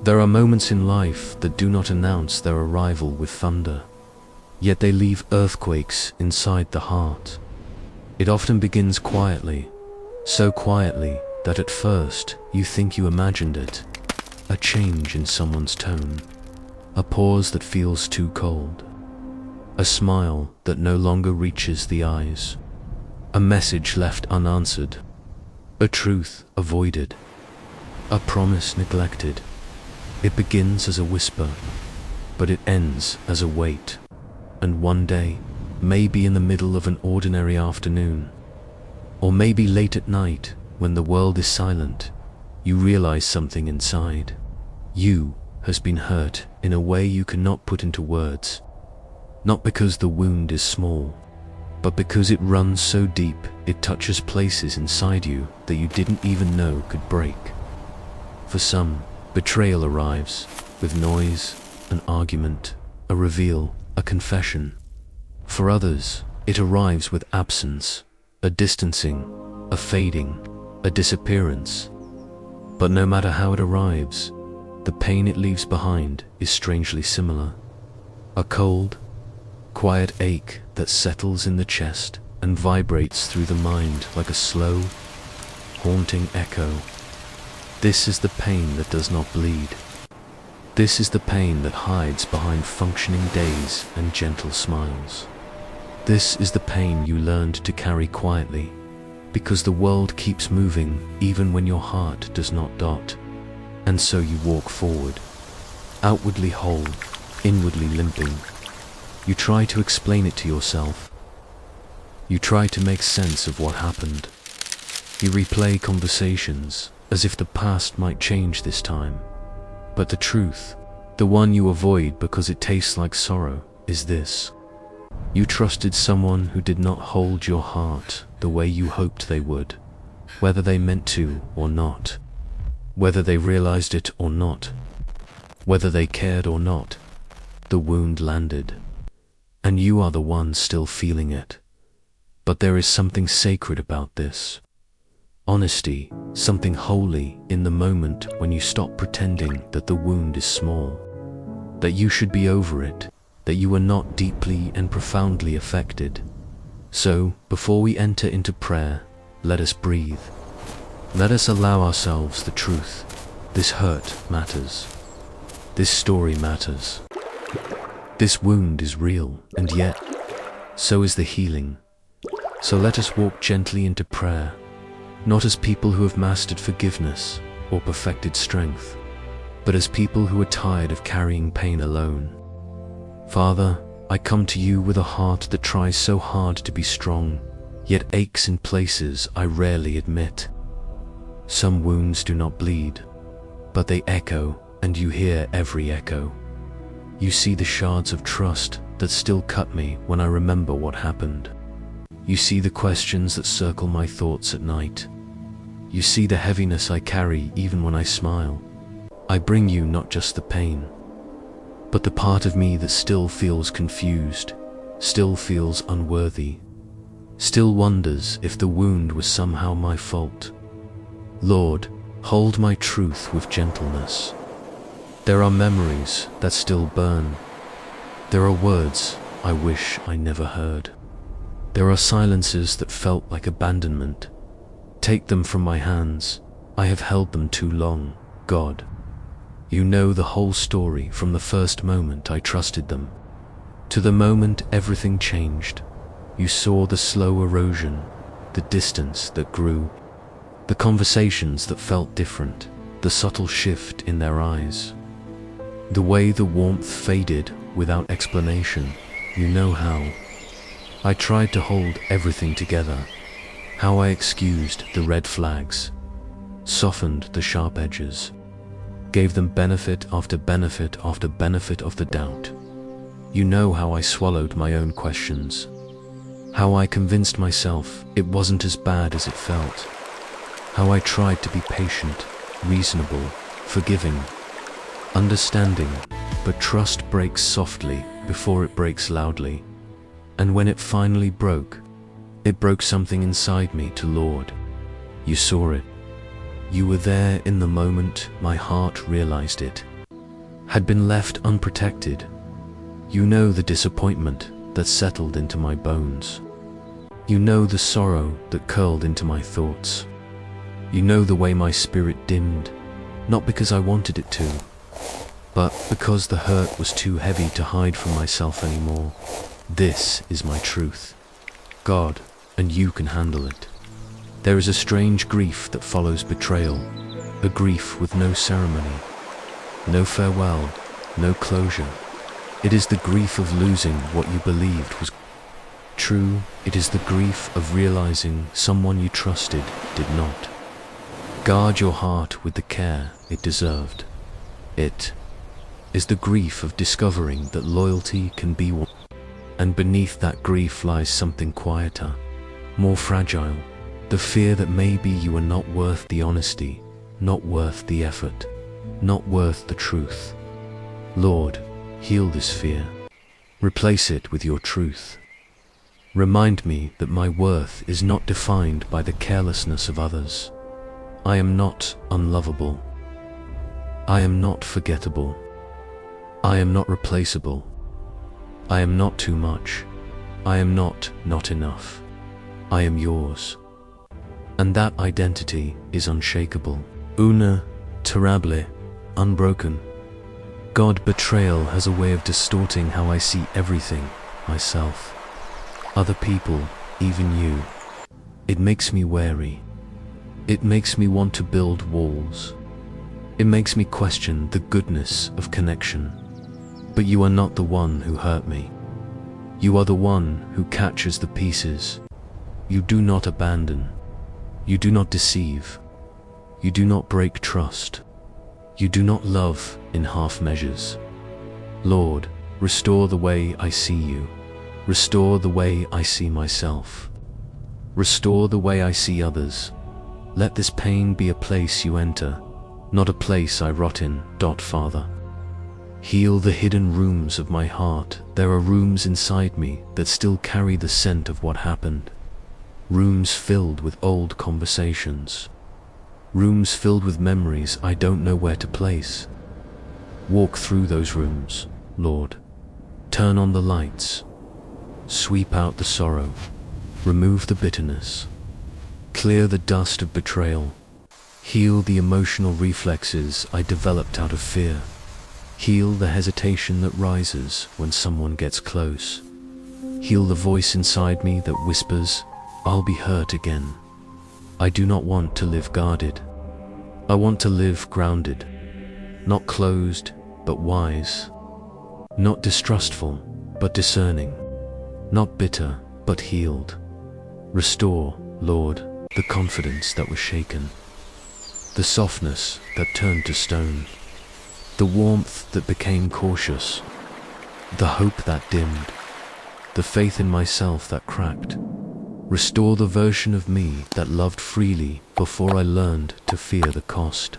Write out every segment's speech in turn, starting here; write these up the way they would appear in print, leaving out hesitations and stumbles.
There are moments in life that do not announce their arrival with thunder, yet they leave earthquakes inside the heart. It often begins quietly, so quietly that at first you think you imagined it. A change in someone's tone, a pause that feels too cold, a smile that no longer reaches the eyes, a message left unanswered, a truth avoided, a promise neglected. It begins as a whisper, but it ends as a weight. And one day, maybe in the middle of an ordinary afternoon, or maybe late at night when the world is silent, you realize something inside you has been hurt in a way you cannot put into words. Not because the wound is small, but because it runs so deep it touches places inside you that you didn't even know could break. For some, betrayal arrives with noise, an argument, a reveal, a confession. For others, it arrives with absence, a distancing, a fading, a disappearance. But no matter how it arrives, the pain it leaves behind is strangely similar. A cold, quiet ache that settles in the chest and vibrates through the mind like a slow, haunting echo. This is the pain that does not bleed. This is the pain that hides behind functioning days and gentle smiles. This is the pain you learned to carry quietly, because the world keeps moving even when your heart does not dot. And so you walk forward, outwardly whole, inwardly limping. You try to explain it to yourself. You try to make sense of what happened. You replay conversations as if the past might change this time. But the truth, the one you avoid because it tastes like sorrow, is this. You trusted someone who did not hold your heart the way you hoped they would, whether they meant to or not, whether they realized it or not, whether they cared or not. The wound landed, and you are the one still feeling it. But there is something sacred about this. Honesty, something holy in the moment when you stop pretending that the wound is small, that you should be over it, that you are not deeply and profoundly affected. So, before we enter into prayer, let us breathe. Let us allow ourselves the truth. This hurt matters. This story matters. This wound is real, and yet, so is the healing. So let us walk gently into prayer, not as people who have mastered forgiveness or perfected strength, but as people who are tired of carrying pain alone. Father, I come to you with a heart that tries so hard to be strong, yet aches in places I rarely admit. Some wounds do not bleed, but they echo, and you hear every echo. You see the shards of trust that still cut me when I remember what happened. You see the questions that circle my thoughts at night. You see the heaviness I carry even when I smile. I bring you not just the pain, but the part of me that still feels confused, still feels unworthy, still wonders if the wound was somehow my fault. Lord, hold my truth with gentleness. There are memories that still burn. There are words I wish I never heard. There are silences that felt like abandonment. Take them from my hands. I have held them too long, God. You know the whole story from the first moment I trusted them, to the moment everything changed. You saw the slow erosion, the distance that grew, the conversations that felt different, the subtle shift in their eyes, the way the warmth faded without explanation. You know how I tried to hold everything together, how I excused the red flags, softened the sharp edges, gave them benefit after benefit after benefit of the doubt. You know how I swallowed my own questions, how I convinced myself it wasn't as bad as it felt, how I tried to be patient, reasonable, forgiving, understanding, but trust breaks softly before it breaks loudly. And when it finally broke, it broke something inside me to Lord. You saw it. You were there in the moment my heart realized it. had been left unprotected. You know the disappointment that settled into my bones. You know the sorrow that curled into my thoughts. You know the way my spirit dimmed, not because I wanted it to, but because the hurt was too heavy to hide from myself anymore. This is my truth, God, and you can handle it. There is a strange grief that follows betrayal, a grief with no ceremony, no farewell, no closure. It is the grief of losing what you believed was true. It is the grief of realizing someone you trusted did not. Guard your heart with the care it deserved. It is the grief of discovering that loyalty can be one, and beneath that grief lies something quieter, more fragile, the fear that maybe you are not worth the honesty, not worth the effort, not worth the truth. Lord, heal this fear. Replace it with your truth. Remind me that my worth is not defined by the carelessness of others. I am not unlovable. I am not forgettable. I am not replaceable. I am not too much. I am not enough. I am yours. And that identity is unshakable. Terrible, unbroken. God, betrayal has a way of distorting how I see everything, myself, other people, even you. It makes me wary. It makes me want to build walls. It makes me question the goodness of connection. But you are not the one who hurt me. You are the one who catches the pieces. You do not abandon. You do not deceive. You do not break trust. You do not love in half measures. Lord, restore the way I see you. Restore the way I see myself. Restore the way I see others. Let this pain be a place you enter, not a place I rot in. Father, heal the hidden rooms of my heart. There are rooms inside me that still carry the scent of what happened. Rooms filled with old conversations. Rooms filled with memories I don't know where to place. Walk through those rooms, Lord. Turn on the lights. Sweep out the sorrow. Remove the bitterness. Clear the dust of betrayal. Heal the emotional reflexes I developed out of fear. Heal the hesitation that rises when someone gets close. Heal the voice inside me that whispers, I'll be hurt again. I do not want to live guarded. I want to live grounded. Not closed, but wise. Not distrustful, but discerning. Not bitter, but healed. Restore, Lord, the confidence that was shaken. The softness that turned to stone. The warmth that became cautious. The hope that dimmed. The faith in myself that cracked. Restore the version of me that loved freely before I learned to fear the cost.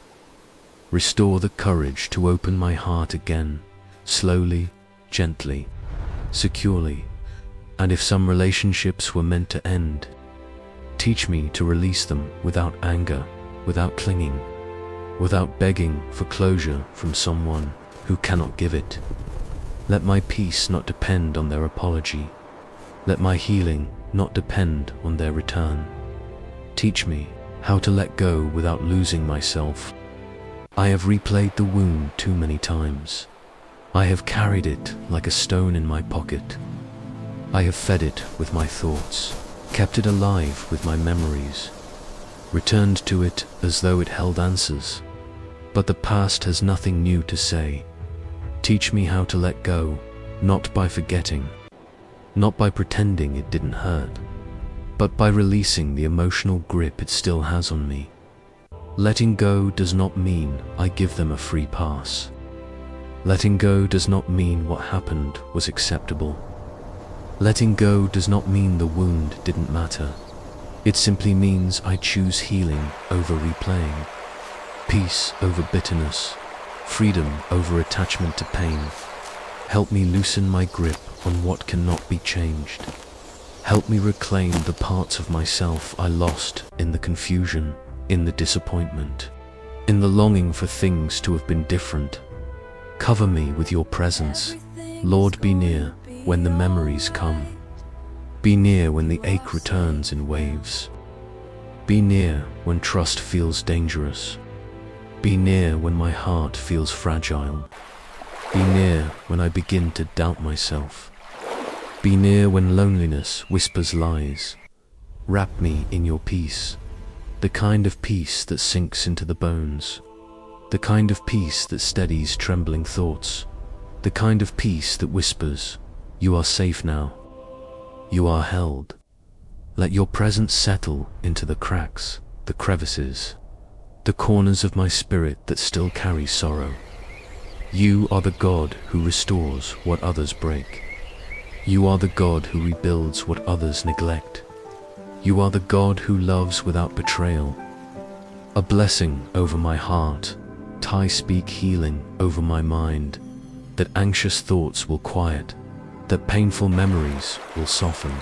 Restore the courage to open my heart again, slowly, gently, securely. And if some relationships were meant to end, teach me to release them without anger, without clinging, without begging for closure from someone who cannot give it. Let my peace not depend on their apology. Let my healing not depend on their return. Teach me how to let go without losing myself. I have replayed the wound too many times. I have carried it like a stone in my pocket. I have fed it with my thoughts, kept it alive with my memories, returned to it as though it held answers. But the past has nothing new to say. Teach me how to let go, not by forgetting, not by pretending it didn't hurt, but by releasing the emotional grip it still has on me. Letting go does not mean I give them a free pass. Letting go does not mean what happened was acceptable. Letting go does not mean the wound didn't matter. It simply means I choose healing over replaying, peace over bitterness, freedom over attachment to pain. Help me loosen my grip on what cannot be changed. Help me reclaim the parts of myself I lost in the confusion, in the disappointment, in the longing for things to have been different. Cover me with your presence. Lord, be near when the memories come. Be near when the ache returns in waves. Be near when trust feels dangerous. Be near when my heart feels fragile. Be near when I begin to doubt myself. Be near when loneliness whispers lies. Wrap me in your peace, the kind of peace that sinks into the bones, the kind of peace that steadies trembling thoughts, the kind of peace that whispers, "You are safe now. You are held." Let your presence settle into the cracks, the crevices, the corners of my spirit that still carry sorrow. You are the God who restores what others break. You are the God who rebuilds what others neglect. You are the God who loves without betrayal. A blessing over my heart, I speak healing over my mind, that anxious thoughts will quiet, that painful memories will soften,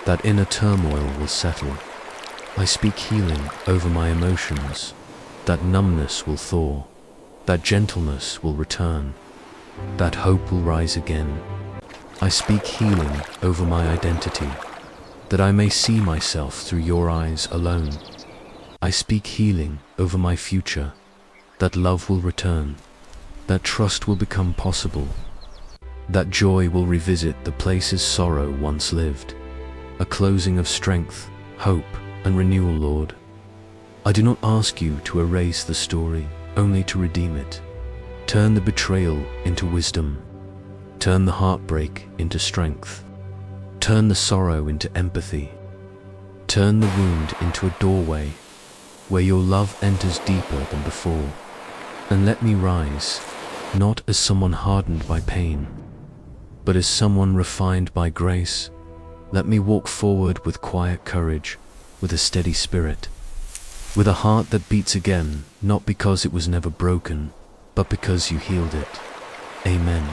that inner turmoil will settle. I speak healing over my emotions, that numbness will thaw, that gentleness will return, that hope will rise again. I speak healing over my identity, that I may see myself through your eyes alone. I speak healing over my future, that love will return, that trust will become possible, that joy will revisit the places sorrow once lived, a closing of strength, hope, and renewal, Lord. I do not ask you to erase the story, only to redeem it. Turn the betrayal into wisdom. Turn the heartbreak into strength. Turn the sorrow into empathy. Turn the wound into a doorway where your love enters deeper than before. And let me rise, not as someone hardened by pain, but as someone refined by grace. Let me walk forward with quiet courage, with a steady spirit, with a heart that beats again, not because it was never broken, but because you healed it. Amen.